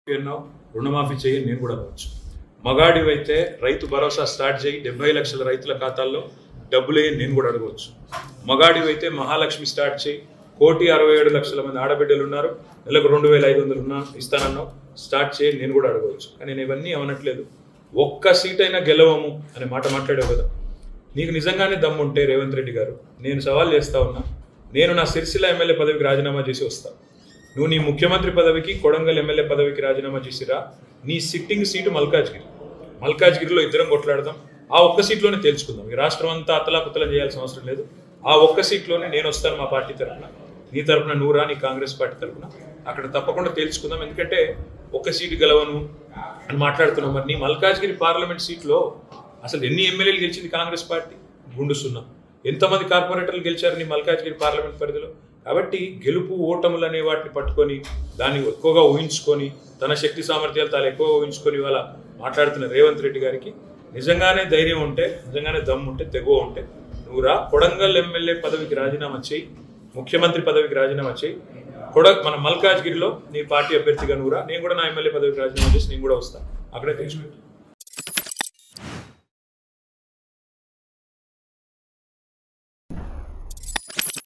రుణమాఫీ చేయి నేను కూడా అనవచ్చు. మగాడివైతే రైతు భరోసా స్టార్ట్ చేయి, 70 లక్షల రైతుల ఖాతాల్లో డబ్బులే నేను కూడా అడగవచ్చు. మగాడివైతే మహాలక్ష్మి స్టార్ట్ చేయి, 1,67,00,000 మంది ఆడబిడ్డలు ఉన్నారు, నెలకు 2,500 ఇస్తానన్నావు, స్టార్ట్ చేయి నేను కూడా అడగవచ్చు. కానీ నేను ఇవన్నీ అవనట్లేదు. ఒక్క సీట్ అయినా గెలవము అనే మాట మాట్లాడావు కదా. నీకు నిజంగానే దమ్ముంటే రేవంత్ రెడ్డి గారు, నేను సవాల్ చేస్తా ఉన్నా, నేను నా సిరిసిల్ల ఎమ్మెల్యే పదవికి రాజీనామా చేసి వస్తాను. నువ్వు నీ ముఖ్యమంత్రి పదవికి, కొడంగల్ ఎమ్మెల్యే పదవికి రాజీనామా చేసిరా. నీ సిట్టింగ్ సీటు మల్కాజ్గిరిలో ఇద్దరం కొట్లాడదాం. ఆ ఒక్క సీట్లోనే తేల్చుకుందాం. ఈ రాష్ట్రం అంతా అతలాకుతలం చేయాల్సిన అవసరం లేదు. ఆ ఒక్క సీట్లోనే నేను వస్తాను మా పార్టీ తరఫున, నీ తరఫున నువ్వు రా, నీ కాంగ్రెస్ పార్టీ తరఫున. అక్కడ తప్పకుండా తేల్చుకుందాం. ఎందుకంటే ఒక్క సీటు గెలవను అని మాట్లాడుతున్నాం. మరి నీ మల్కాజ్గిరి పార్లమెంట్ సీట్లో అసలు ఎన్ని ఎమ్మెల్యేలు గెలిచింది కాంగ్రెస్ పార్టీ? గుండు సున్నా. ఎంతమంది కార్పొరేటర్లు గెలిచారు నీ మల్కాజ్గిరి పార్లమెంట్ పరిధిలో? కాబట్టి గెలుపు ఓటములు అనే వాటిని పట్టుకొని, దాన్ని ఎక్కువగా ఊహించుకొని, తన శక్తి సామర్థ్యాలు తాను ఎక్కువగా ఊహించుకొని ఇవాళ మాట్లాడుతున్న రేవంత్ రెడ్డి గారికి నిజంగానే ధైర్యం ఉంటే, నిజంగానే దమ్ము ఉంటే, తెగువ ఉంటే నువ్వు రా, కొడంగల్ ఎమ్మెల్యే పదవికి రాజీనామా చేయి, ముఖ్యమంత్రి పదవికి రాజీనామా చేయి. మన మల్కాజ్గిరిలో నీ పార్టీ అభ్యర్థిగా నువ్వు రా, నేను కూడా నా ఎమ్మెల్యే పదవికి రాజీనామా చేసి నేను కూడా వస్తాను. అక్కడే తెలుసుకుంటాను.